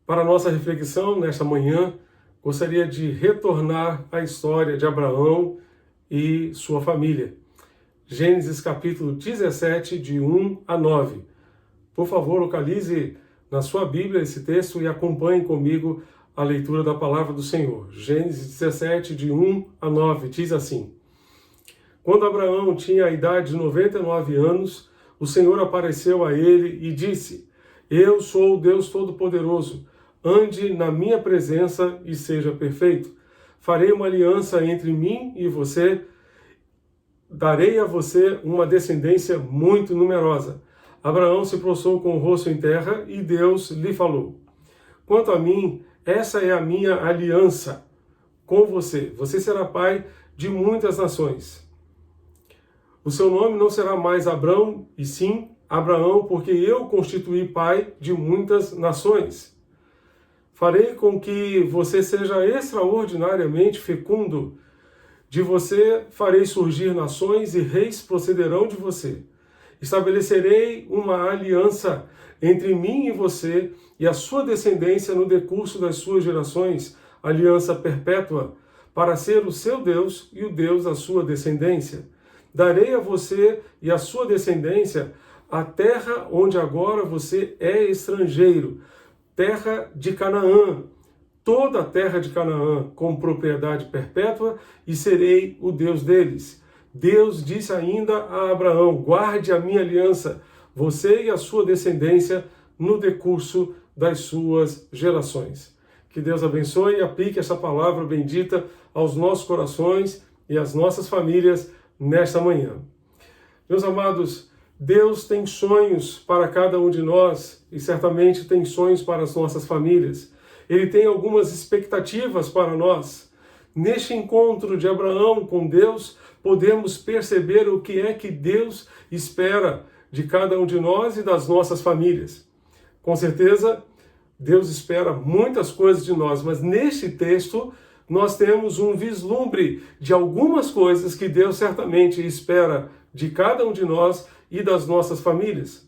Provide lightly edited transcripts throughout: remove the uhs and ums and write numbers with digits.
Para a nossa reflexão nesta manhã, gostaria de retornar à história de Abraão e sua família. Gênesis capítulo 17, de 1 a 9. Por favor, localize na sua Bíblia esse texto e acompanhe comigo a leitura da palavra do Senhor. Gênesis 17, de 1 a 9, diz assim: Quando Abraão tinha a idade de 99 anos, o Senhor apareceu a ele e disse: Eu sou o Deus Todo-Poderoso. Ande na minha presença e seja perfeito. Farei uma aliança entre mim e você. Darei a você uma descendência muito numerosa. Abraão se prostrou com o rosto em terra e Deus lhe falou: Quanto a mim, essa é a minha aliança com você. Você será pai de muitas nações. O seu nome não será mais Abrão, e sim Abraão, porque eu constituí pai de muitas nações. Farei com que você seja extraordinariamente fecundo. De você farei surgir nações e reis procederão de você. Estabelecerei uma aliança entre mim e você e a sua descendência no decurso das suas gerações, aliança perpétua, para ser o seu Deus e o Deus da sua descendência. Darei a você e a sua descendência a terra onde agora você é estrangeiro, terra de Canaã, toda a terra de Canaã, com propriedade perpétua, e serei o Deus deles. Deus disse ainda a Abraão: guarde a minha aliança, você e a sua descendência, no decurso das suas gerações. Que Deus abençoe e aplique essa palavra bendita aos nossos corações e às nossas famílias nesta manhã. Meus amados, Deus tem sonhos para cada um de nós e certamente tem sonhos para as nossas famílias. Ele tem algumas expectativas para nós. Neste encontro de Abraão com Deus, podemos perceber o que é que Deus espera de cada um de nós e das nossas famílias. Com certeza, Deus espera muitas coisas de nós, mas neste texto nós temos um vislumbre de algumas coisas que Deus certamente espera de cada um de nós e das nossas famílias.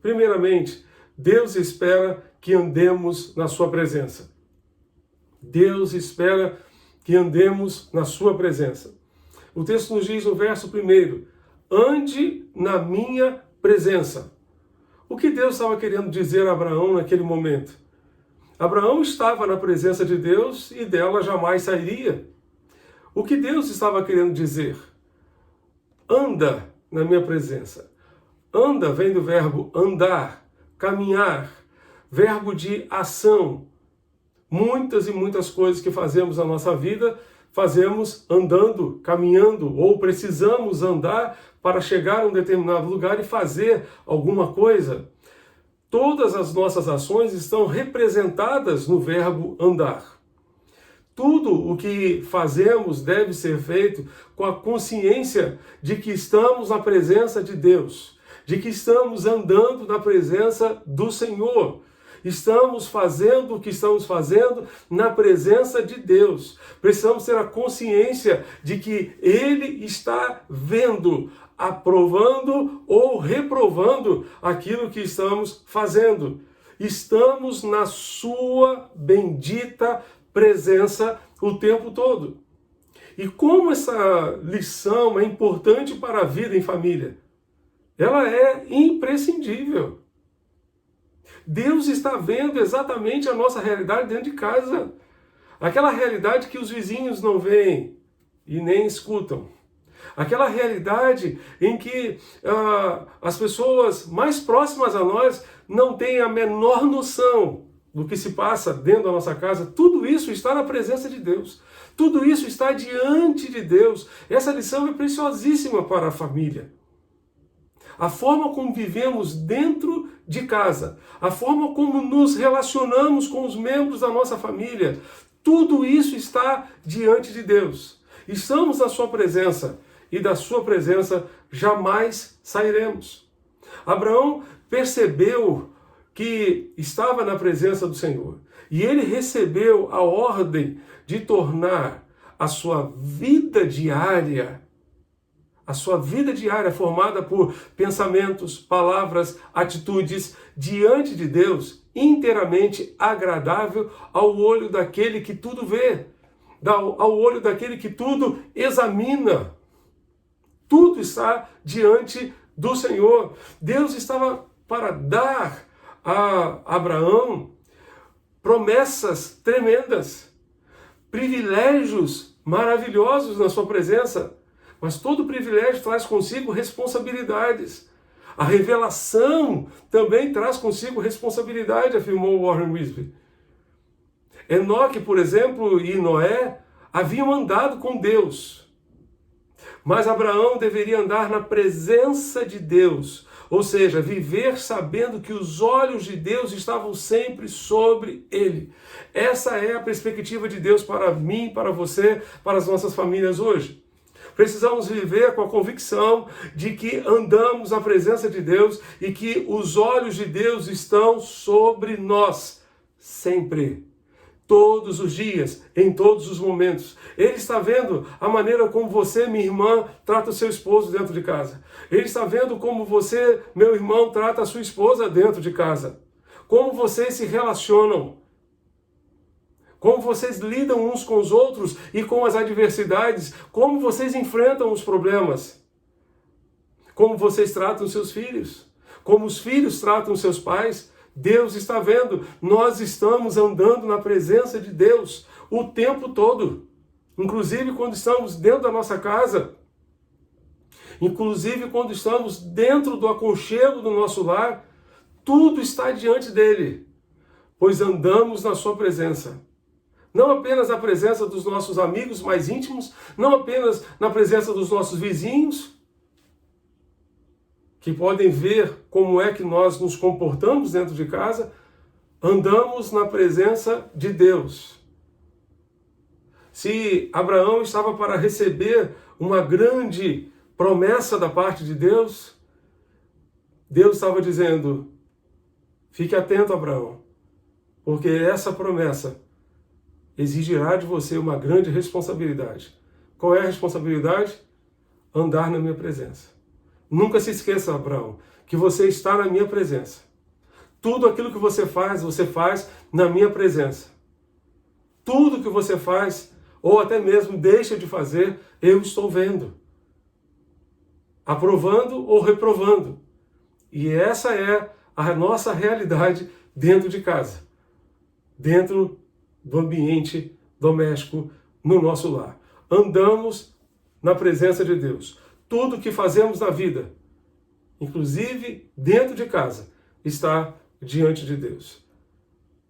Primeiramente, Deus espera que andemos na sua presença. Deus espera que andemos na sua presença. O texto nos diz no verso 1: ande na minha presença. O que Deus estava querendo dizer a Abraão naquele momento? Abraão estava na presença de Deus e dela jamais sairia. O que Deus estava querendo dizer? Anda na minha presença. Anda vem do verbo andar, caminhar, verbo de ação. Muitas e muitas coisas que fazemos na nossa vida, fazemos andando, caminhando, ou precisamos andar para chegar a um determinado lugar e fazer alguma coisa. Todas as nossas ações estão representadas no verbo andar. Tudo o que fazemos deve ser feito com a consciência de que estamos na presença de Deus, de que estamos andando na presença do Senhor. Estamos fazendo o que estamos fazendo na presença de Deus. Precisamos ter a consciência de que Ele está vendo, aprovando ou reprovando aquilo que estamos fazendo. Estamos na sua bendita presença o tempo todo. E como essa lição é importante para a vida em família? Ela é imprescindível. Deus está vendo exatamente a nossa realidade dentro de casa. Aquela realidade que os vizinhos não veem e nem escutam. Aquela realidade em que as pessoas mais próximas a nós não têm a menor noção do que se passa dentro da nossa casa. Tudo isso está na presença de Deus. Tudo isso está diante de Deus. Essa lição é preciosíssima para a família. A forma como vivemos dentro de casa, a forma como nos relacionamos com os membros da nossa família, tudo isso está diante de Deus. Estamos na sua presença e da sua presença jamais sairemos. Abraão percebeu que estava na presença do Senhor e ele recebeu a ordem de tornar a sua vida diária A sua vida diária é formada por pensamentos, palavras, atitudes diante de Deus, inteiramente agradável ao olho daquele que tudo vê, ao olho daquele que tudo examina. Tudo está diante do Senhor. Deus estava para dar a Abraão promessas tremendas, privilégios maravilhosos na sua presença. Mas todo privilégio traz consigo responsabilidades. A revelação também traz consigo responsabilidade, afirmou Warren Wiersbe. Enoque, por exemplo, e Noé haviam andado com Deus. Mas Abraão deveria andar na presença de Deus, ou seja, viver sabendo que os olhos de Deus estavam sempre sobre ele. Essa é a perspectiva de Deus para mim, para você, para as nossas famílias hoje. Precisamos viver com a convicção de que andamos na presença de Deus e que os olhos de Deus estão sobre nós, sempre, todos os dias, em todos os momentos. Ele está vendo a maneira como você, minha irmã, trata o seu esposo dentro de casa. Ele está vendo como você, meu irmão, trata a sua esposa dentro de casa. Como vocês se relacionam. Como vocês lidam uns com os outros e com as adversidades, como vocês enfrentam os problemas, como vocês tratam seus filhos, como os filhos tratam seus pais. Deus está vendo, nós estamos andando na presença de Deus o tempo todo, inclusive quando estamos dentro da nossa casa, inclusive quando estamos dentro do aconchego do nosso lar, tudo está diante dele, pois andamos na sua presença. Não apenas na presença dos nossos amigos mais íntimos, não apenas na presença dos nossos vizinhos, que podem ver como é que nós nos comportamos dentro de casa, andamos na presença de Deus. Se Abraão estava para receber uma grande promessa da parte de Deus, Deus estava dizendo, fique atento, Abraão, porque essa promessa exigirá de você uma grande responsabilidade. Qual é a responsabilidade? Andar na minha presença. Nunca se esqueça, Abraão, que você está na minha presença. Tudo aquilo que você faz na minha presença. Tudo que você faz, ou até mesmo deixa de fazer, eu estou vendo. Aprovando ou reprovando. E essa é a nossa realidade dentro de casa. Dentro do ambiente doméstico, no nosso lar. Andamos na presença de Deus. Tudo que fazemos na vida, inclusive dentro de casa, está diante de Deus.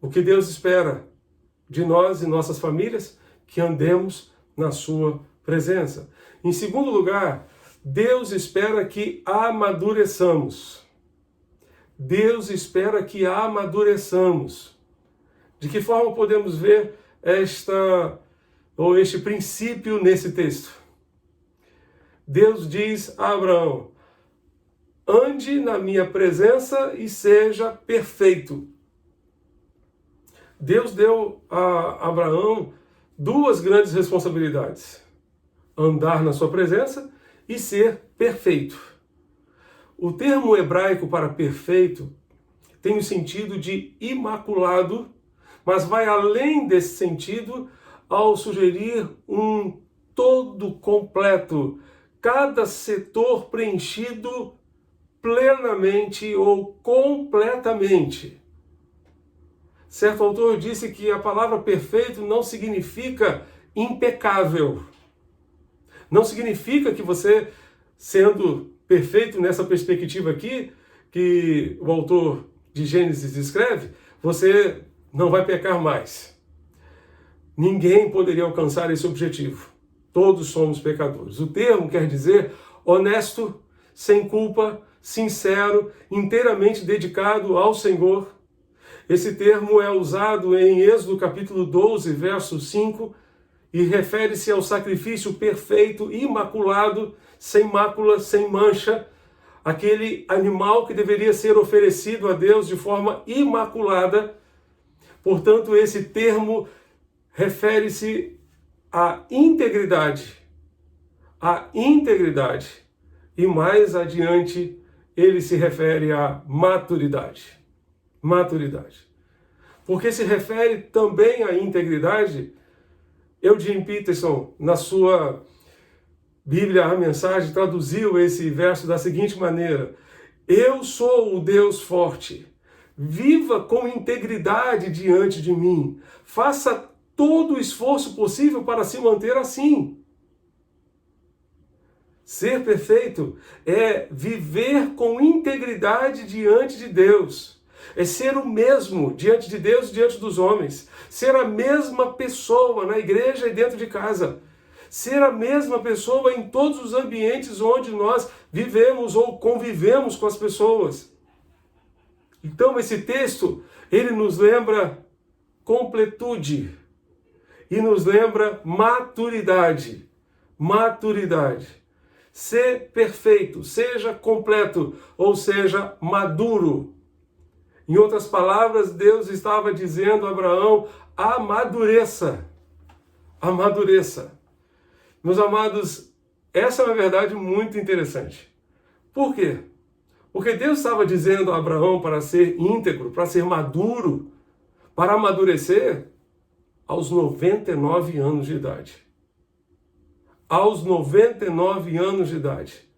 O que Deus espera de nós e nossas famílias? Que andemos na sua presença. Em segundo lugar, Deus espera que amadureçamos. Deus espera que amadureçamos. De que forma podemos ver este princípio nesse texto? Deus diz a Abraão, ande na minha presença e seja perfeito. Deus deu a Abraão duas grandes responsabilidades. Andar na sua presença e ser perfeito. O termo hebraico para perfeito tem o sentido de imaculado, mas vai além desse sentido ao sugerir um todo completo, cada setor preenchido plenamente ou completamente. Certo autor disse que a palavra perfeito não significa impecável. Não significa que você, sendo perfeito nessa perspectiva aqui, que o autor de Gênesis escreve, você não vai pecar mais. Ninguém poderia alcançar esse objetivo. Todos somos pecadores. O termo quer dizer honesto, sem culpa, sincero, inteiramente dedicado ao Senhor. Esse termo é usado em Êxodo capítulo 12, verso 5, e refere-se ao sacrifício perfeito, imaculado, sem mácula, sem mancha, aquele animal que deveria ser oferecido a Deus de forma imaculada. Portanto, esse termo refere-se à integridade e mais adiante ele se refere à maturidade. Maturidade. Porque se refere também à integridade. Eugene Peterson, na sua Bíblia, a Mensagem, traduziu esse verso da seguinte maneira: eu sou o Deus forte, viva com integridade diante de mim, faça todo o esforço possível para se manter assim. Ser perfeito é viver com integridade diante de Deus. É ser o mesmo diante de Deus e diante dos homens. Ser a mesma pessoa na igreja e dentro de casa. Ser a mesma pessoa em todos os ambientes onde nós vivemos ou convivemos com as pessoas. Então esse texto, ele nos lembra completude e nos lembra maturidade. Maturidade. Ser perfeito, seja completo, ou seja, maduro. Em outras palavras, Deus estava dizendo a Abraão: amadureça. Amadureça. Meus amados, essa é uma verdade muito interessante. Por quê? Porque Deus estava dizendo a Abraão para ser íntegro, para ser maduro, para amadurecer aos 99 anos de idade. Aos 99 anos de idade.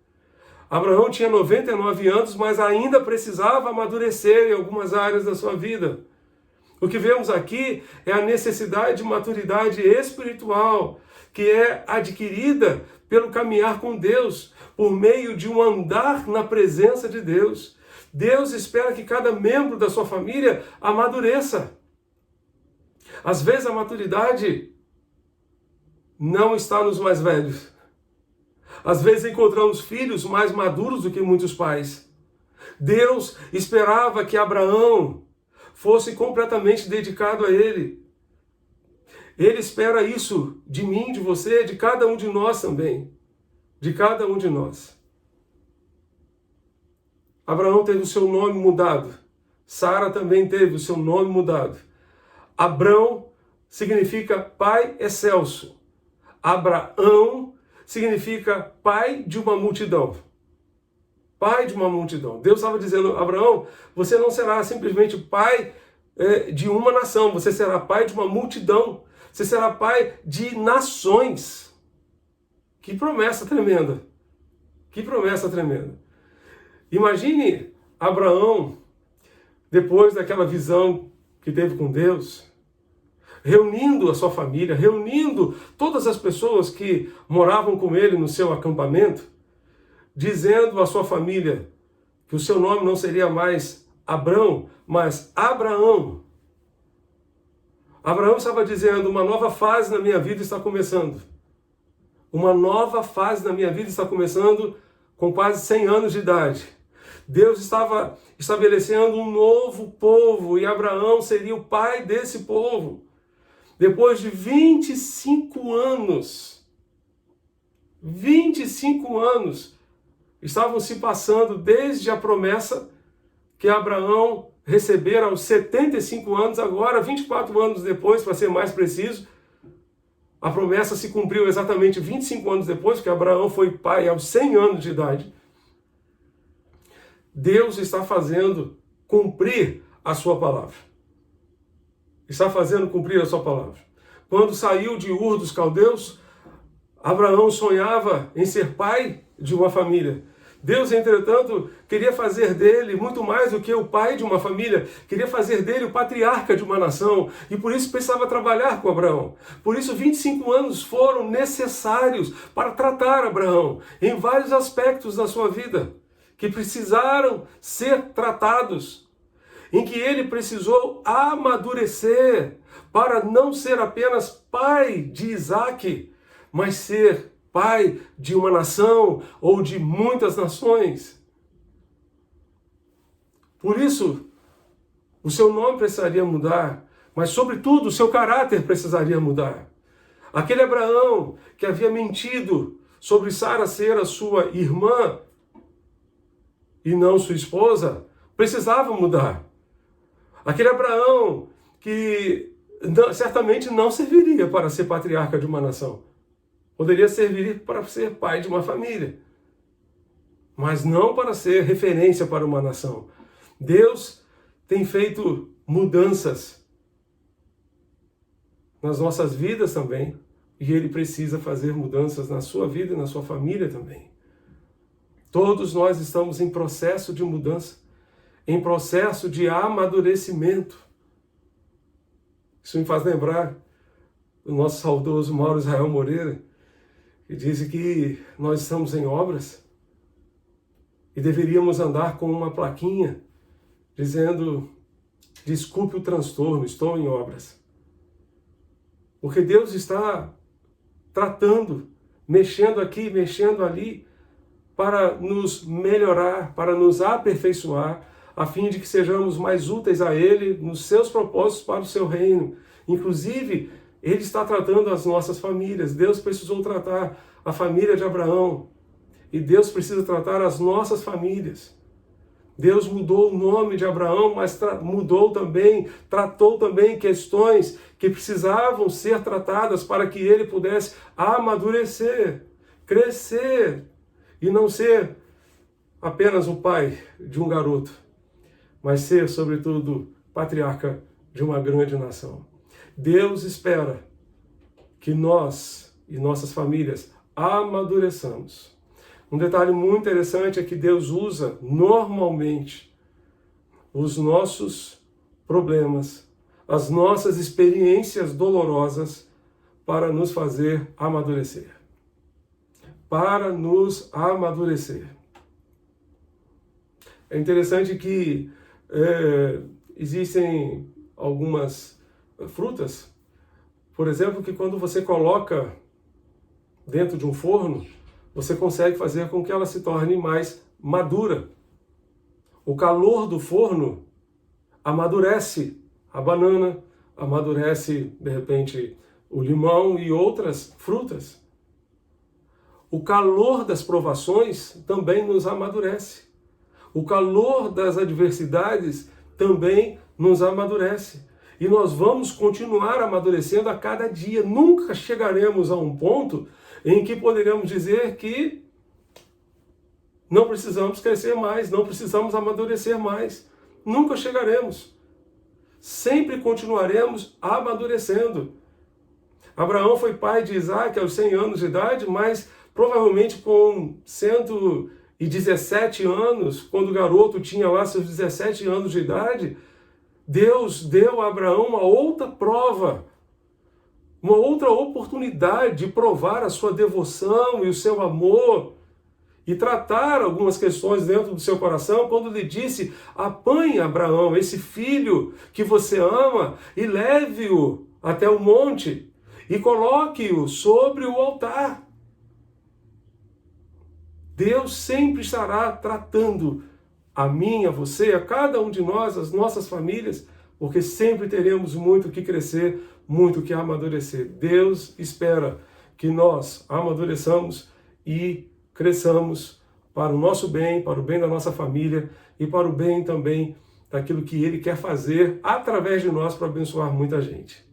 Abraão tinha 99 anos, mas ainda precisava amadurecer em algumas áreas da sua vida. O que vemos aqui é a necessidade de maturidade espiritual, que é adquirida pelo caminhar com Deus, por meio de um andar na presença de Deus. Deus espera que cada membro da sua família amadureça. Às vezes a maturidade não está nos mais velhos. Às vezes encontramos filhos mais maduros do que muitos pais. Deus esperava que Abraão fosse completamente dedicado a Ele. Ele espera isso de mim, de você, de cada um de nós também. De cada um de nós. Abraão teve o seu nome mudado. Sara também teve o seu nome mudado. Abrão significa pai excelso. Abraão significa pai de uma multidão. Pai de uma multidão. Deus estava dizendo: Abraão, você não será simplesmente pai de uma nação, você será pai de uma multidão. Você será pai de nações. Que promessa tremenda. Que promessa tremenda. Imagine Abraão, depois daquela visão que teve com Deus, reunindo a sua família, reunindo todas as pessoas que moravam com ele no seu acampamento, dizendo à sua família que o seu nome não seria mais Abrão, mas Abraão. Abraão estava dizendo: uma nova fase na minha vida está começando. Uma nova fase na minha vida está começando com quase 100 anos de idade. Deus estava estabelecendo um novo povo e Abraão seria o pai desse povo. Depois de 25 anos, 25 anos estavam se passando desde a promessa que Abraão recebera aos 75 anos, agora 24 anos depois, para ser mais preciso. A promessa se cumpriu exatamente 25 anos depois, que Abraão foi pai aos 100 anos de idade. Deus está fazendo cumprir a sua palavra. Está fazendo cumprir a sua palavra. Quando saiu de Ur dos Caldeus, Abraão sonhava em ser pai de uma família. Deus, entretanto, queria fazer dele muito mais do que o pai de uma família, queria fazer dele o patriarca de uma nação, e por isso precisava trabalhar com Abraão. Por isso 25 anos foram necessários para tratar Abraão em vários aspectos da sua vida, que precisaram ser tratados, em que ele precisou amadurecer para não ser apenas pai de Isaac, mas ser pai de uma nação ou de muitas nações. Por isso, o seu nome precisaria mudar, mas sobretudo o seu caráter precisaria mudar. Aquele Abraão que havia mentido sobre Sara ser a sua irmã e não sua esposa, precisava mudar. Aquele Abraão que certamente não serviria para ser patriarca de uma nação. Poderia servir para ser pai de uma família. mas não para ser referência para uma nação. Deus tem feito mudanças nas nossas vidas também, e Ele precisa fazer mudanças na sua vida e na sua família também. Todos nós estamos em processo de mudança, em processo de amadurecimento. Isso me faz lembrar do nosso saudoso Mauro Israel Moreira, que disse que nós estamos em obras e deveríamos andar com uma plaquinha dizendo: desculpe o transtorno, estou em obras. Porque Deus está tratando, mexendo aqui, mexendo ali, para nos melhorar, para nos aperfeiçoar, a fim de que sejamos mais úteis a Ele nos seus propósitos para o seu reino. Inclusive, Ele está tratando as nossas famílias. Deus precisou tratar a família de Abraão. E Deus precisa tratar as nossas famílias. Deus mudou o nome de Abraão, mas tratou também questões que precisavam ser tratadas para que ele pudesse amadurecer, crescer e não ser apenas o pai de um garoto, mas ser, sobretudo, patriarca de uma grande nação. Deus espera que nós e nossas famílias amadureçamos. Um detalhe muito interessante é que Deus usa normalmente os nossos problemas, as nossas experiências dolorosas para nos fazer amadurecer. Para nos amadurecer. É interessante que existem algumas frutas, por exemplo, que quando você coloca dentro de um forno, você consegue fazer com que ela se torne mais madura. O calor do forno amadurece a banana, amadurece, de repente, o limão e outras frutas. O calor das provações também nos amadurece. O calor das adversidades também nos amadurece. E nós vamos continuar amadurecendo a cada dia. Nunca chegaremos a um ponto em que poderemos dizer que não precisamos crescer mais, não precisamos amadurecer mais. Nunca chegaremos. Sempre continuaremos amadurecendo. Abraão foi pai de Isaac aos 100 anos de idade, mas provavelmente com 117 anos, quando o garoto tinha lá seus 17 anos de idade, Deus deu a Abraão uma outra prova, uma outra oportunidade de provar a sua devoção e o seu amor e tratar algumas questões dentro do seu coração, quando lhe disse: apanhe, Abraão, esse filho que você ama e leve-o até o monte e coloque-o sobre o altar. Deus sempre estará tratando a mim, a você, a cada um de nós, as nossas famílias, porque sempre teremos muito que crescer, muito que amadurecer. Deus espera que nós amadureçamos e cresçamos para o nosso bem, para o bem da nossa família e para o bem também daquilo que Ele quer fazer através de nós para abençoar muita gente.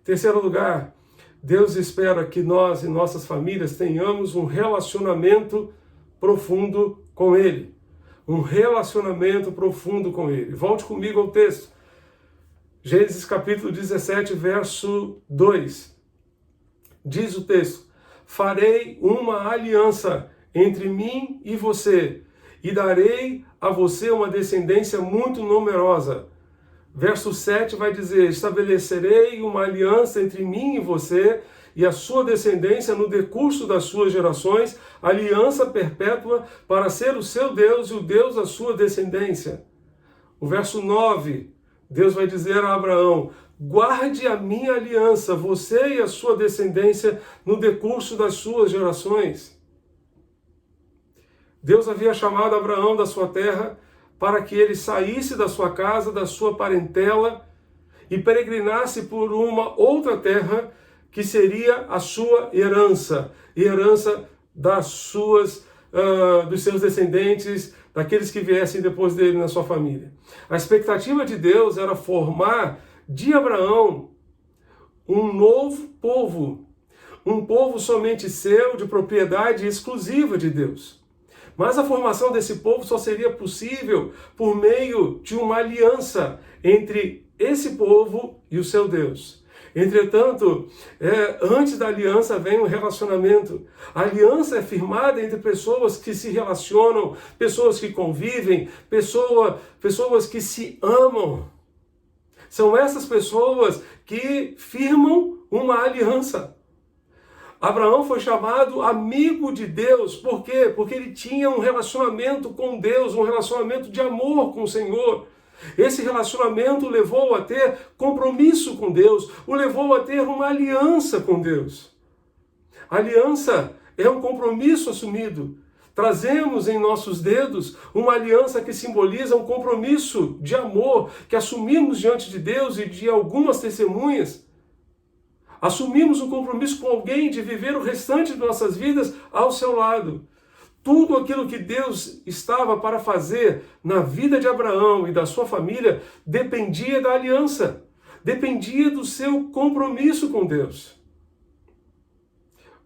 Em terceiro lugar, Deus espera que nós e nossas famílias tenhamos um relacionamento profundo com Ele. Um relacionamento profundo com Ele. Volte comigo ao texto. Gênesis capítulo 17, verso 2. Diz o texto: farei uma aliança entre mim e você, e darei a você uma descendência muito numerosa. Verso 7 vai dizer: estabelecerei uma aliança entre mim e você e a sua descendência no decurso das suas gerações, aliança perpétua para ser o seu Deus e o Deus da sua descendência. O verso 9, Deus vai dizer a Abraão: guarde a minha aliança, você e a sua descendência, no decurso das suas gerações. Deus havia chamado Abraão da sua terra para que ele saísse da sua casa, da sua parentela e peregrinasse por uma outra terra que seria a sua herança, herança dos seus descendentes, daqueles que viessem depois dele na sua família. A expectativa de Deus era formar de Abraão um novo povo, um povo somente seu, de propriedade exclusiva de Deus. Mas a formação desse povo só seria possível por meio de uma aliança entre esse povo e o seu Deus. Entretanto, antes da aliança vem um relacionamento. A aliança é firmada entre pessoas que se relacionam, pessoas que convivem, pessoas que se amam. São essas pessoas que firmam uma aliança. Abraão foi chamado amigo de Deus. Por quê? Porque ele tinha um relacionamento com Deus, um relacionamento de amor com o Senhor. Esse relacionamento o levou a ter compromisso com Deus, o levou a ter uma aliança com Deus. A aliança é um compromisso assumido. Trazemos em nossos dedos uma aliança que simboliza um compromisso de amor que assumimos diante de Deus e de algumas testemunhas. Assumimos um compromisso com alguém de viver o restante de nossas vidas ao seu lado. Tudo aquilo que Deus estava para fazer na vida de Abraão e da sua família dependia da aliança, dependia do seu compromisso com Deus.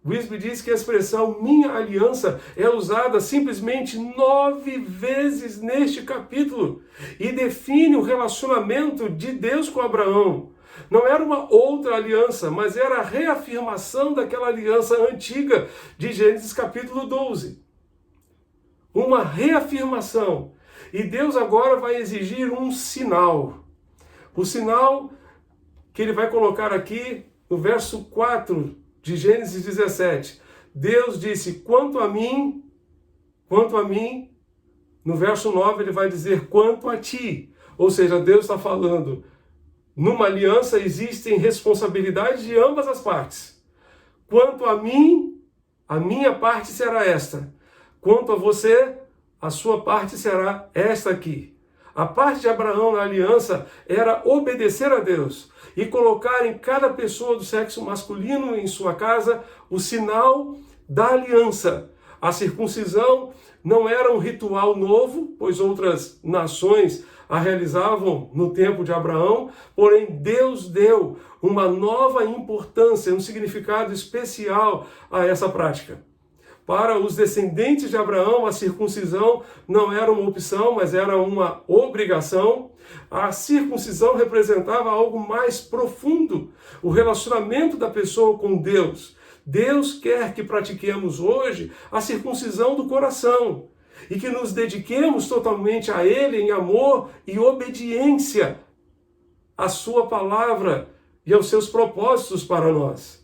Wisby diz que a expressão minha aliança é usada simplesmente 9 vezes neste capítulo e define o relacionamento de Deus com Abraão. Não era uma outra aliança, mas era a reafirmação daquela aliança antiga de Gênesis capítulo 12. Uma reafirmação. E Deus agora vai exigir um sinal. O sinal que ele vai colocar aqui no verso 4 de Gênesis 17. Deus disse, quanto a mim, no verso 9 ele vai dizer, quanto a ti. Ou seja, Deus está falando, numa aliança existem responsabilidades de ambas as partes. Quanto a mim, a minha parte será esta. Quanto a você, a sua parte será esta aqui. A parte de Abraão na aliança era obedecer a Deus e colocar em cada pessoa do sexo masculino em sua casa o sinal da aliança. A circuncisão não era um ritual novo, pois outras nações a realizavam no tempo de Abraão, porém Deus deu uma nova importância, um significado especial a essa prática. Para os descendentes de Abraão, a circuncisão não era uma opção, mas era uma obrigação. A circuncisão representava algo mais profundo, o relacionamento da pessoa com Deus. Deus quer que pratiquemos hoje a circuncisão do coração e que nos dediquemos totalmente a Ele em amor e obediência à sua palavra e aos seus propósitos para nós.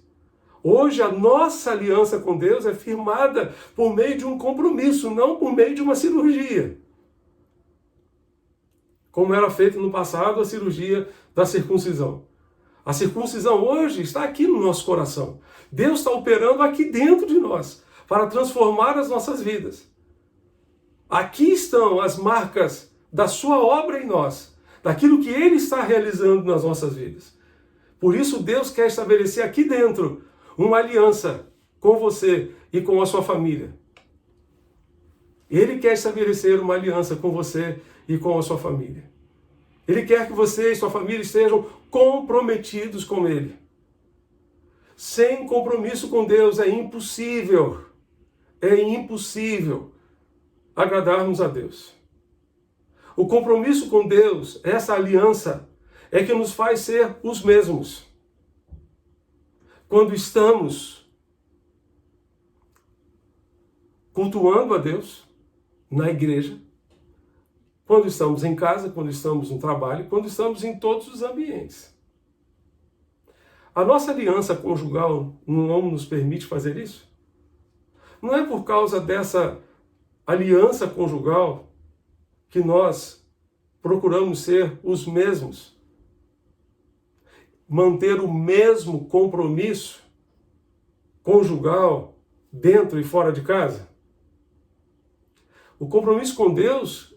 Hoje a nossa aliança com Deus é firmada por meio de um compromisso, não por meio de uma cirurgia. Como era feito no passado a cirurgia da circuncisão. A circuncisão hoje está aqui no nosso coração. Deus está operando aqui dentro de nós para transformar as nossas vidas. Aqui estão as marcas da sua obra em nós, daquilo que Ele está realizando nas nossas vidas. Por isso Deus quer estabelecer aqui dentro uma aliança com você e com a sua família. Ele quer estabelecer uma aliança com você e com a sua família. Ele quer que você e sua família estejam comprometidos com Ele. Sem compromisso com Deus é impossível agradarmos a Deus. O compromisso com Deus, essa aliança, é que nos faz ser os mesmos. Quando estamos cultuando a Deus na igreja, quando estamos em casa, quando estamos no trabalho, quando estamos em todos os ambientes. A nossa aliança conjugal não nos permite fazer isso? Não é por causa dessa aliança conjugal que nós procuramos ser os mesmos, manter o mesmo compromisso conjugal dentro e fora de casa? O compromisso com Deus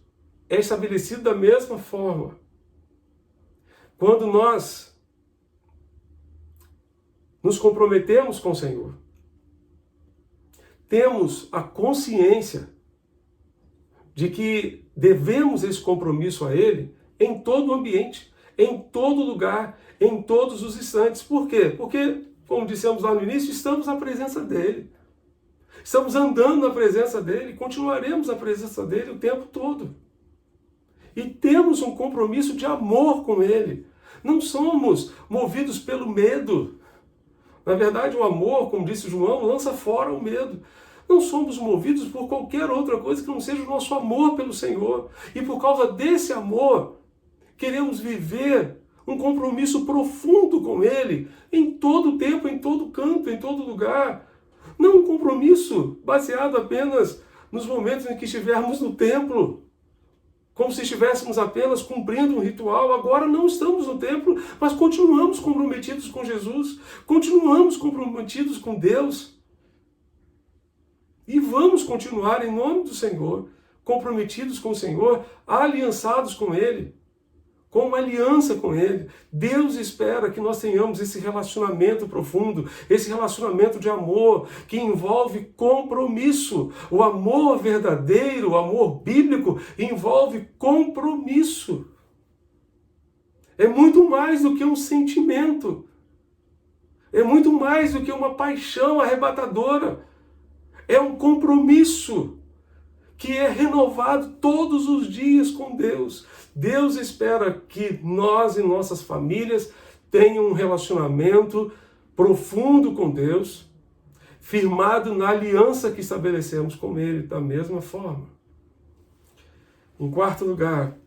é estabelecido da mesma forma. Quando nós nos comprometemos com o Senhor, temos a consciência de que devemos esse compromisso a Ele em todo o ambiente, em todo lugar, em todos os instantes. Por quê? Porque, como dissemos lá no início, estamos na presença dEle. Estamos andando na presença dele, continuaremos na presença dele o tempo todo. E temos um compromisso de amor com ele. Não somos movidos pelo medo. Na verdade, o amor, como disse João, lança fora o medo. Não somos movidos por qualquer outra coisa que não seja o nosso amor pelo Senhor. E por causa desse amor, queremos viver um compromisso profundo com Ele, em todo tempo, em todo canto, em todo lugar. Não um compromisso baseado apenas nos momentos em que estivermos no templo, como se estivéssemos apenas cumprindo um ritual. Agora não estamos no templo, mas continuamos comprometidos com Jesus, continuamos comprometidos com Deus. E vamos continuar em nome do Senhor, comprometidos com o Senhor, aliançados com Ele, com uma aliança com Ele. Deus espera que nós tenhamos esse relacionamento profundo, esse relacionamento de amor que envolve compromisso. O amor verdadeiro, o amor bíblico, envolve compromisso. É muito mais do que um sentimento. É muito mais do que uma paixão arrebatadora. É um compromisso que é renovado todos os dias com Deus. Deus espera que nós e nossas famílias tenham um relacionamento profundo com Deus, firmado na aliança que estabelecemos com Ele da mesma forma. Em quarto lugar,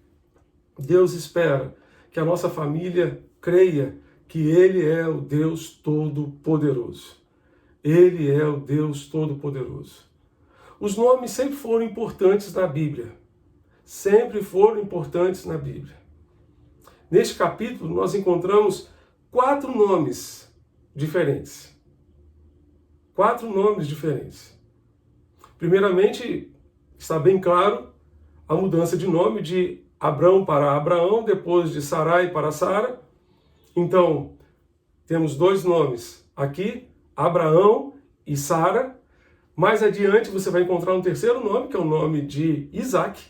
Deus espera que a nossa família creia que Ele é o Deus Todo-Poderoso. Ele é o Deus Todo-Poderoso. Os nomes sempre foram importantes na Bíblia. Sempre foram importantes na Bíblia. Neste capítulo, nós encontramos 4 nomes diferentes. 4 nomes diferentes. Primeiramente, está bem claro a mudança de nome de Abrão para Abraão, depois de Sarai para Sara. Então, temos 2 nomes aqui, Abraão e Sara. Mais adiante você vai encontrar um terceiro nome, que é o nome de Isaac.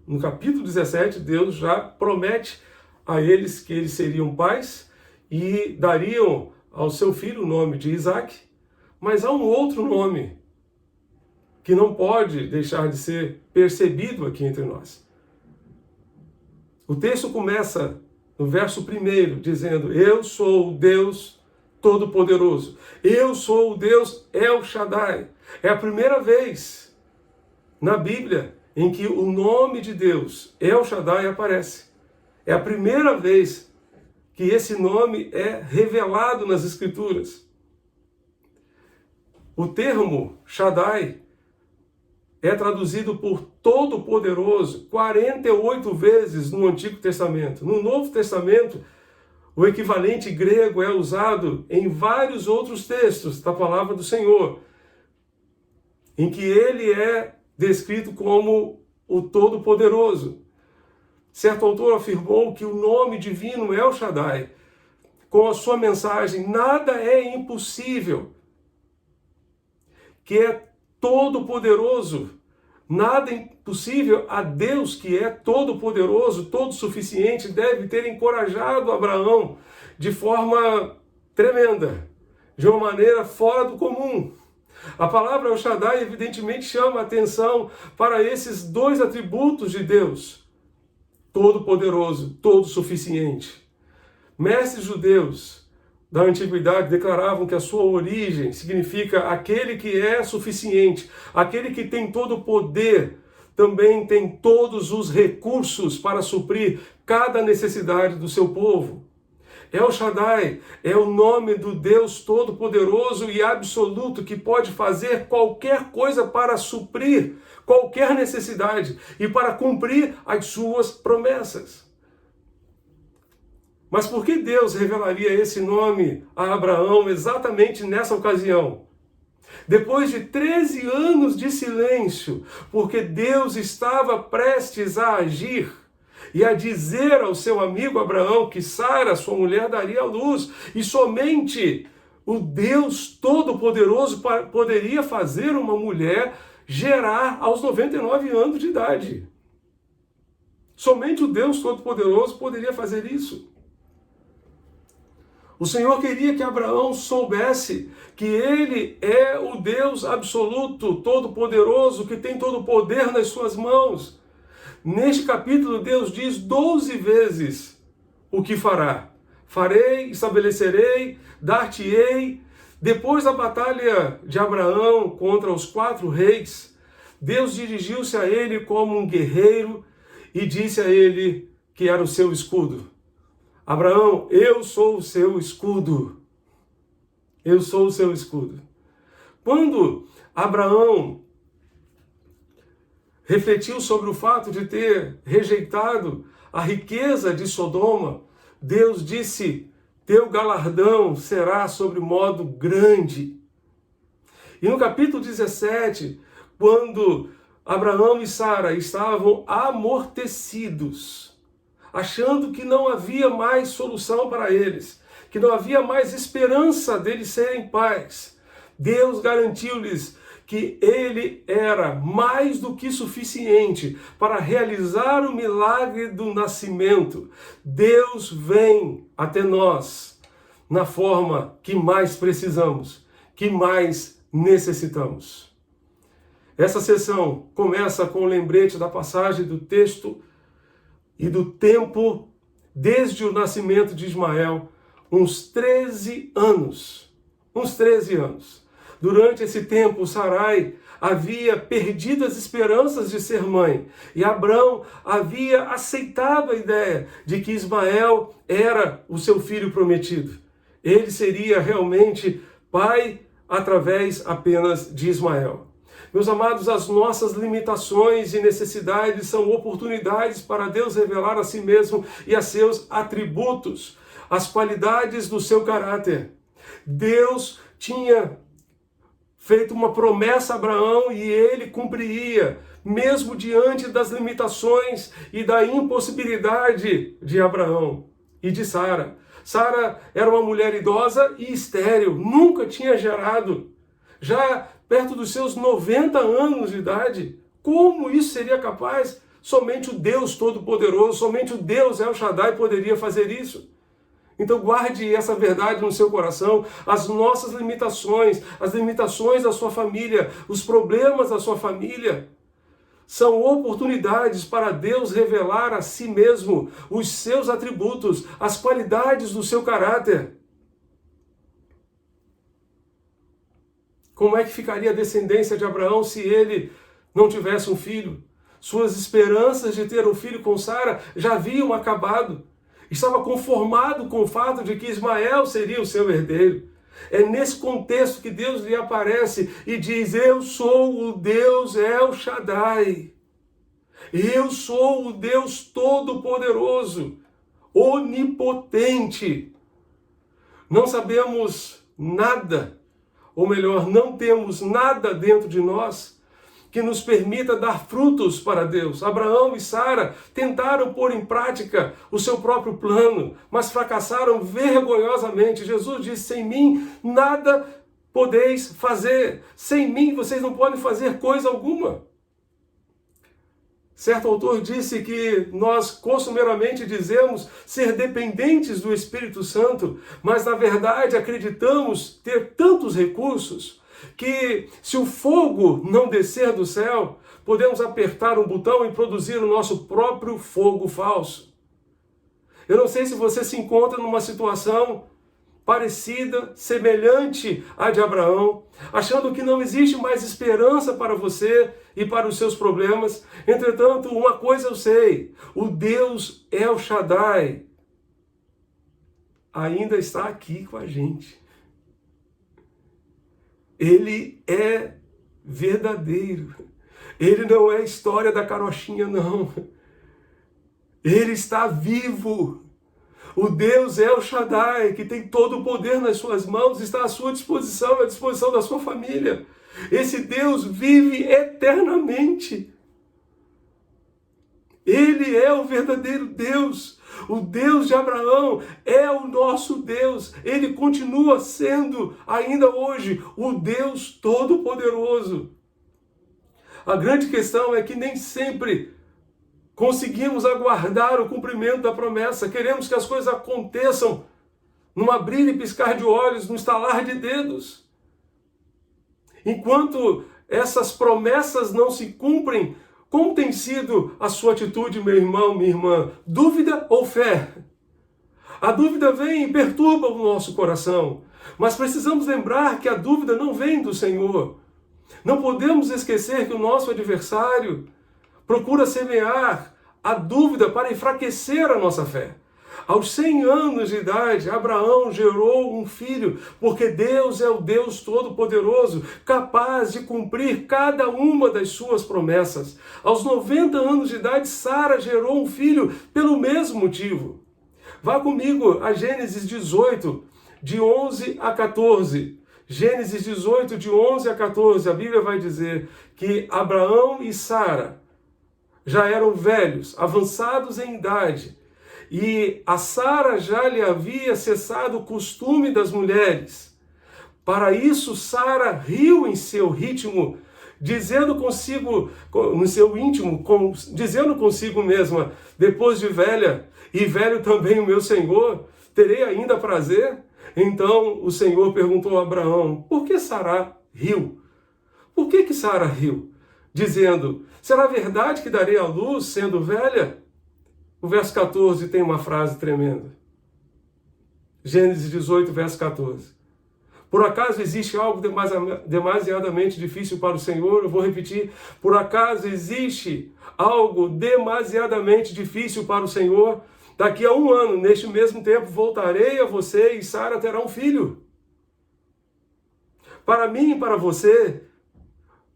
No capítulo 17, Deus já promete a eles que eles seriam pais e dariam ao seu filho o nome de Isaac. Mas há um outro nome que não pode deixar de ser percebido aqui entre nós. O texto começa no verso 1 dizendo: Eu sou o Deus Todo-Poderoso. Eu sou o Deus El Shaddai. É a primeira vez na Bíblia em que o nome de Deus, El Shaddai, aparece. É a primeira vez que esse nome é revelado nas Escrituras. O termo Shaddai é traduzido por Todo-Poderoso 48 vezes no Antigo Testamento. No Novo Testamento, o equivalente grego é usado em vários outros textos da palavra do Senhor, em que ele é descrito como o Todo-Poderoso. Certo autor afirmou que o nome divino El Shaddai, com a sua mensagem, nada é impossível, que é todo-poderoso, nada é impossível a Deus, que é todo-poderoso, todo-suficiente, deve ter encorajado Abraão de forma tremenda, de uma maneira fora do comum. A palavra El Shaddai evidentemente chama a atenção para esses 2 atributos de Deus: todo-poderoso, todo-suficiente. Mestres judeus da antiguidade declaravam que a sua origem significa aquele que é suficiente, aquele que tem todo o poder, também tem todos os recursos para suprir cada necessidade do seu povo. El Shaddai é o nome do Deus Todo-Poderoso e absoluto que pode fazer qualquer coisa para suprir qualquer necessidade e para cumprir as suas promessas. Mas por que Deus revelaria esse nome a Abraão exatamente nessa ocasião? Depois de 13 anos de silêncio, porque Deus estava prestes a agir e a dizer ao seu amigo Abraão que Sara, sua mulher, daria à luz, e somente o Deus Todo-Poderoso poderia fazer uma mulher gerar aos 99 anos de idade. Somente o Deus Todo-Poderoso poderia fazer isso. O Senhor queria que Abraão soubesse que Ele é o Deus absoluto, todo-poderoso, que tem todo o poder nas suas mãos. Neste capítulo, Deus diz 12 vezes o que fará. Farei, estabelecerei, dar-te-ei. Depois da batalha de Abraão contra os 4 reis, Deus dirigiu-se a ele como um guerreiro e disse a ele que era o seu escudo. Abraão, eu sou o seu escudo. Eu sou o seu escudo. Quando Abraão refletiu sobre o fato de ter rejeitado a riqueza de Sodoma, Deus disse: teu galardão será sobre modo grande. E no capítulo 17, quando Abraão e Sara estavam amortecidos, achando que não havia mais solução para eles, que não havia mais esperança deles serem pais, Deus garantiu-lhes que Ele era mais do que suficiente para realizar o milagre do nascimento. Deus vem até nós na forma que mais precisamos, que mais necessitamos. Essa sessão começa com o lembrete da passagem do texto e do tempo desde o nascimento de Ismael, uns 13 anos. Uns 13 anos. Durante esse tempo, Sarai havia perdido as esperanças de ser mãe. E Abrão havia aceitado a ideia de que Ismael era o seu filho prometido. Ele seria realmente pai através apenas de Ismael. Meus amados, as nossas limitações e necessidades são oportunidades para Deus revelar a si mesmo e a seus atributos, as qualidades do seu caráter. Deus tinha feito uma promessa a Abraão e ele cumpriria, mesmo diante das limitações e da impossibilidade de Abraão e de Sara. Sara era uma mulher idosa e estéril, nunca tinha gerado. Já perto dos seus 90 anos de idade, como isso seria capaz? Somente o Deus Todo-Poderoso, somente o Deus El Shaddai poderia fazer isso. Então guarde essa verdade no seu coração, as nossas limitações, as limitações da sua família, os problemas da sua família, são oportunidades para Deus revelar a si mesmo, os seus atributos, as qualidades do seu caráter. Como é que ficaria a descendência de Abraão se ele não tivesse um filho? Suas esperanças de ter um filho com Sara já haviam acabado. Estava conformado com o fato de que Ismael seria o seu herdeiro. É nesse contexto que Deus lhe aparece e diz: eu sou o Deus El Shaddai. Eu sou o Deus Todo-Poderoso, onipotente. Não sabemos nada, ou melhor, não temos nada dentro de nós que nos permita dar frutos para Deus. Abraão e Sara tentaram pôr em prática o seu próprio plano, mas fracassaram vergonhosamente. Jesus disse: sem mim nada podeis fazer. Sem mim vocês não podem fazer coisa alguma. Certo autor disse que nós costumeiramente dizemos ser dependentes do Espírito Santo, mas na verdade acreditamos ter tantos recursos que, se o fogo não descer do céu, podemos apertar um botão e produzir o nosso próprio fogo falso. Eu não sei se você se encontra numa situação parecida, semelhante à de Abraão, achando que não existe mais esperança para você e para os seus problemas. Entretanto, uma coisa eu sei: o Deus El Shaddai ainda está aqui com a gente. Ele é verdadeiro. Ele não é história da carochinha, não. Ele está vivo. O Deus El Shaddai, que tem todo o poder nas suas mãos, está à sua disposição, à disposição da sua família. Esse Deus vive eternamente. Ele é o verdadeiro Deus. O Deus de Abraão é o nosso Deus. Ele continua sendo, ainda hoje, o Deus Todo-Poderoso. A grande questão é que nem sempre conseguimos aguardar o cumprimento da promessa. Queremos que as coisas aconteçam num abrir e piscar de olhos, num estalar de dedos. Enquanto essas promessas não se cumprem, como tem sido a sua atitude, meu irmão, minha irmã? Dúvida ou fé? A dúvida vem e perturba o nosso coração, mas precisamos lembrar que a dúvida não vem do Senhor. Não podemos esquecer que o nosso adversário procura semear a dúvida para enfraquecer a nossa fé. Aos 100 anos de idade, Abraão gerou um filho, porque Deus é o Deus Todo-Poderoso, capaz de cumprir cada uma das suas promessas. Aos 90 anos de idade, Sara gerou um filho pelo mesmo motivo. Vá comigo a Gênesis 18, de 11 a 14. Gênesis 18, de 11 a 14, a Bíblia vai dizer que Abraão e Sara já eram velhos, avançados em idade, e a Sara já lhe havia cessado o costume das mulheres. Para isso, Sara riu em seu ritmo, dizendo consigo, no seu íntimo, dizendo consigo mesma: depois de velha, e velho também o meu Senhor, terei ainda prazer? Então o Senhor perguntou a Abraão: por que Sara riu? Por que Sara riu? Dizendo: será verdade que darei à luz sendo velha? O verso 14 tem uma frase tremenda. Gênesis 18, verso 14. Por acaso existe algo demasiadamente difícil para o Senhor? Eu vou repetir. Por acaso existe algo demasiadamente difícil para o Senhor? Daqui a 1 ano, neste mesmo tempo, voltarei a você e Sara terá um filho. Para mim e para você,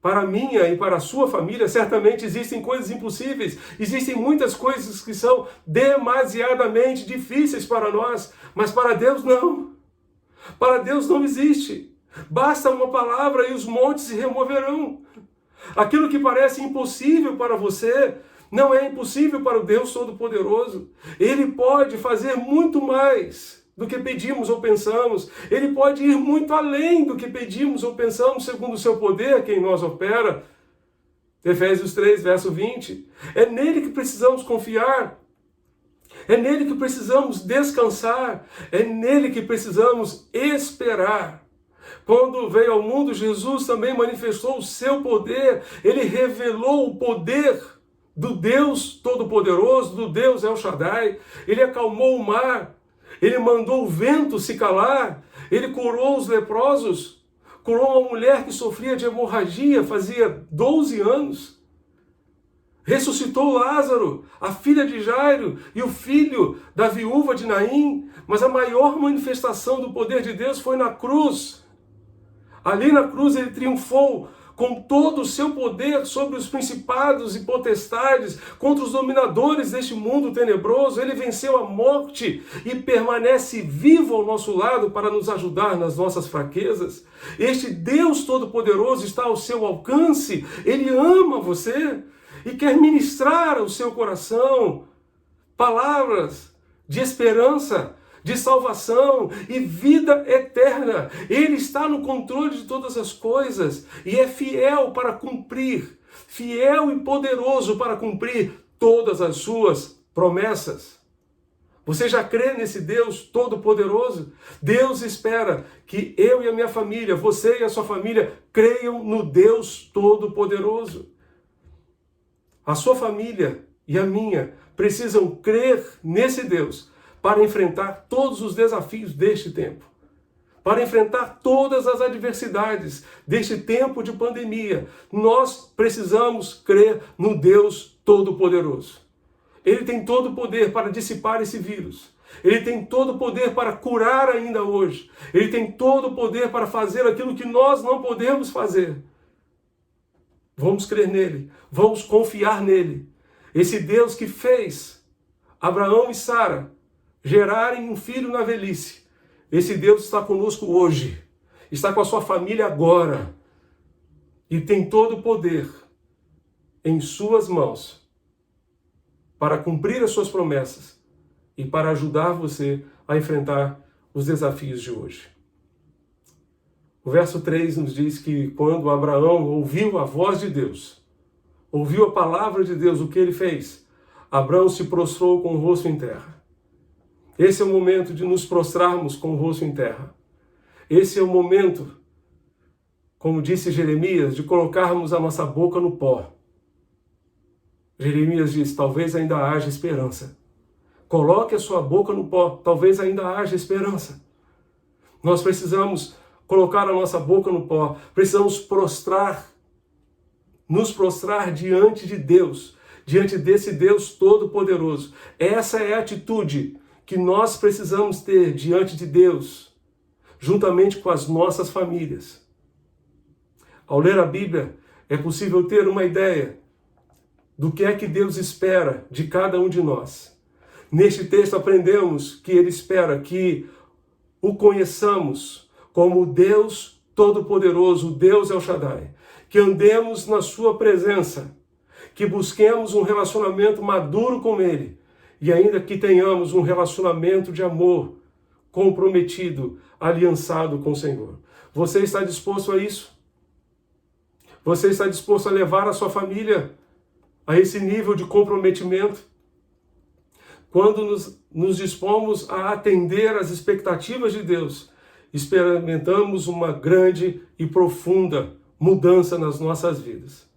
para a minha e para a sua família, certamente existem coisas impossíveis. Existem muitas coisas que são demasiadamente difíceis para nós, mas para Deus não. Para Deus não existe. Basta uma palavra e os montes se removerão. Aquilo que parece impossível para você não é impossível para o Deus Todo-Poderoso. Ele pode fazer muito mais do que pedimos ou pensamos. Ele pode ir muito além do que pedimos ou pensamos, segundo o seu poder que em nós opera. Efésios 3, verso 20. É nele que precisamos confiar. É nele que precisamos descansar. É nele que precisamos esperar. Quando veio ao mundo, Jesus também manifestou o seu poder. Ele revelou o poder do Deus Todo-Poderoso, do Deus El Shaddai. Ele acalmou o mar. Ele mandou o vento se calar. Ele curou os leprosos. Curou uma mulher que sofria de hemorragia fazia 12 anos. Ressuscitou Lázaro, a filha de Jairo e o filho da viúva de Naim. Mas a maior manifestação do poder de Deus foi na cruz. Ali na cruz ele triunfou com todo o seu poder sobre os principados e potestades, contra os dominadores deste mundo tenebroso. Ele venceu a morte e permanece vivo ao nosso lado para nos ajudar nas nossas fraquezas. Este Deus Todo-Poderoso está ao seu alcance. Ele ama você e quer ministrar ao seu coração palavras de esperança, de salvação e vida eterna. Ele está no controle de todas as coisas e é fiel para cumprir, fiel e poderoso para cumprir todas as suas promessas. Você já crê nesse Deus Todo-Poderoso? Deus espera que eu e a minha família, você e a sua família, creiam no Deus Todo-Poderoso. A sua família e a minha precisam crer nesse Deus para enfrentar todos os desafios deste tempo, para enfrentar todas as adversidades deste tempo de pandemia. Nós precisamos crer no Deus Todo-Poderoso. Ele tem todo o poder para dissipar esse vírus. Ele tem todo o poder para curar ainda hoje. Ele tem todo o poder para fazer aquilo que nós não podemos fazer. Vamos crer nele, vamos confiar nele. Esse Deus que fez Abraão e Sara gerarem um filho na velhice. Esse Deus está conosco hoje, está com a sua família agora e tem todo o poder em suas mãos para cumprir as suas promessas e para ajudar você a enfrentar os desafios de hoje. O verso 3 nos diz que quando Abraão ouviu a voz de Deus, ouviu a palavra de Deus, o que ele fez? Abraão se prostrou com o rosto em terra. Esse é o momento de nos prostrarmos com o rosto em terra. Esse é o momento, como disse Jeremias, de colocarmos a nossa boca no pó. Jeremias diz, talvez ainda haja esperança. Coloque a sua boca no pó, talvez ainda haja esperança. Nós precisamos colocar a nossa boca no pó, precisamos nos prostrar diante de Deus, diante desse Deus Todo-Poderoso. Essa é a atitude que nós precisamos ter diante de Deus, juntamente com as nossas famílias. Ao ler a Bíblia, é possível ter uma ideia do que é que Deus espera de cada um de nós. Neste texto aprendemos que Ele espera que o conheçamos como o Deus Todo-Poderoso, o Deus El Shaddai, que andemos na sua presença, que busquemos um relacionamento maduro com Ele e ainda que tenhamos um relacionamento de amor comprometido, aliançado com o Senhor. Você está disposto a isso? Você está disposto a levar a sua família a esse nível de comprometimento? Quando nos dispomos a atender às expectativas de Deus, experimentamos uma grande e profunda mudança nas nossas vidas.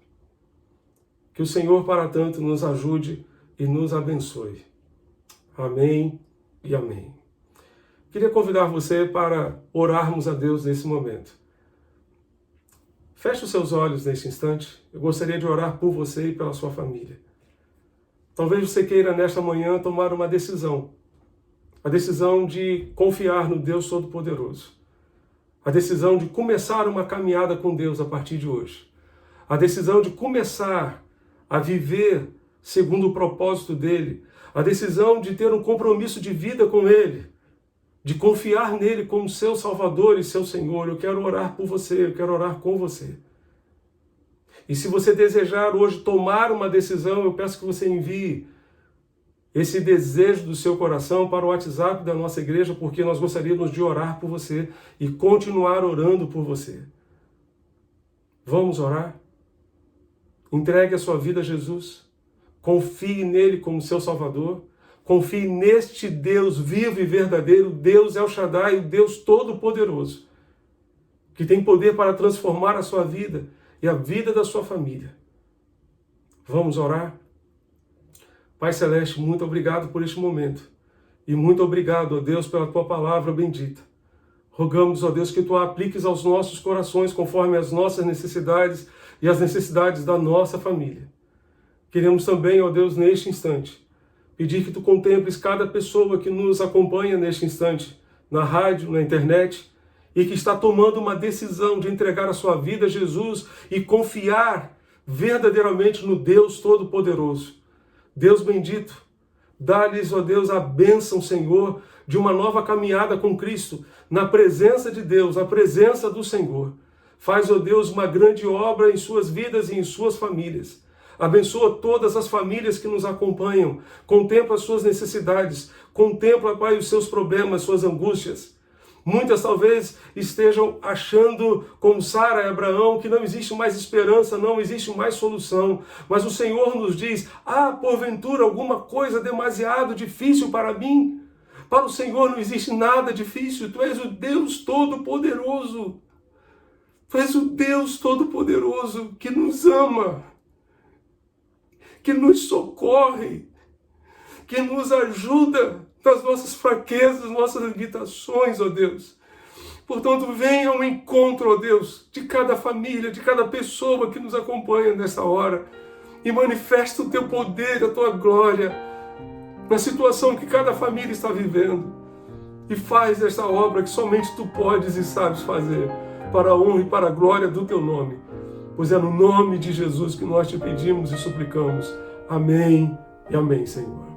Que o Senhor, para tanto, nos ajude e nos abençoe. Amém e amém. Queria convidar você para orarmos a Deus nesse momento. Feche os seus olhos neste instante. Eu gostaria de orar por você e pela sua família. Talvez você queira, nesta manhã, tomar uma decisão. A decisão de confiar no Deus Todo-Poderoso. A decisão de começar uma caminhada com Deus a partir de hoje. A decisão de começar a viver segundo o propósito dEle. A decisão de ter um compromisso de vida com Ele. De confiar nele como seu Salvador e seu Senhor. Eu quero orar por você, eu quero orar com você. E se você desejar hoje tomar uma decisão, eu peço que você envie esse desejo do seu coração para o WhatsApp da nossa igreja, porque nós gostaríamos de orar por você e continuar orando por você. Vamos orar? Entregue a sua vida a Jesus. Confie nele como seu Salvador. Confie neste Deus vivo e verdadeiro, Deus El Shaddai, o Deus Todo-Poderoso, que tem poder para transformar a sua vida e a vida da sua família. Vamos orar? Pai Celeste, muito obrigado por este momento. E muito obrigado, ó Deus, pela tua palavra bendita. Rogamos, ó Deus, que tu a apliques aos nossos corações conforme as nossas necessidades e as necessidades da nossa família. Queremos também, ó Deus, neste instante, pedir que tu contemples cada pessoa que nos acompanha neste instante, na rádio, na internet, e que está tomando uma decisão de entregar a sua vida a Jesus e confiar verdadeiramente no Deus Todo-Poderoso. Deus bendito, dá-lhes, ó Deus, a bênção, Senhor, de uma nova caminhada com Cristo, na presença de Deus, na presença do Senhor. Faz, ó Deus, uma grande obra em suas vidas e em suas famílias. Abençoa todas as famílias que nos acompanham. Contempla as suas necessidades. Contempla, Pai, os seus problemas, suas angústias. Muitas talvez estejam achando, como Sara e Abraão, que não existe mais esperança, não existe mais solução. Mas o Senhor nos diz, porventura alguma coisa demasiado difícil para mim? Para o Senhor não existe nada difícil. Tu és o Deus Todo-Poderoso. Tu és o Deus Todo-Poderoso que nos ama, que nos socorre, que nos ajuda nas nossas fraquezas, nossas limitações, ó Deus. Portanto, venha ao encontro, ó Deus, de cada família, de cada pessoa que nos acompanha nessa hora e manifesta o teu poder, a tua glória na situação que cada família está vivendo e faz esta obra que somente tu podes e sabes fazer para a honra e para a glória do teu nome. Pois é no nome de Jesus que nós te pedimos e suplicamos. Amém e amém, Senhor.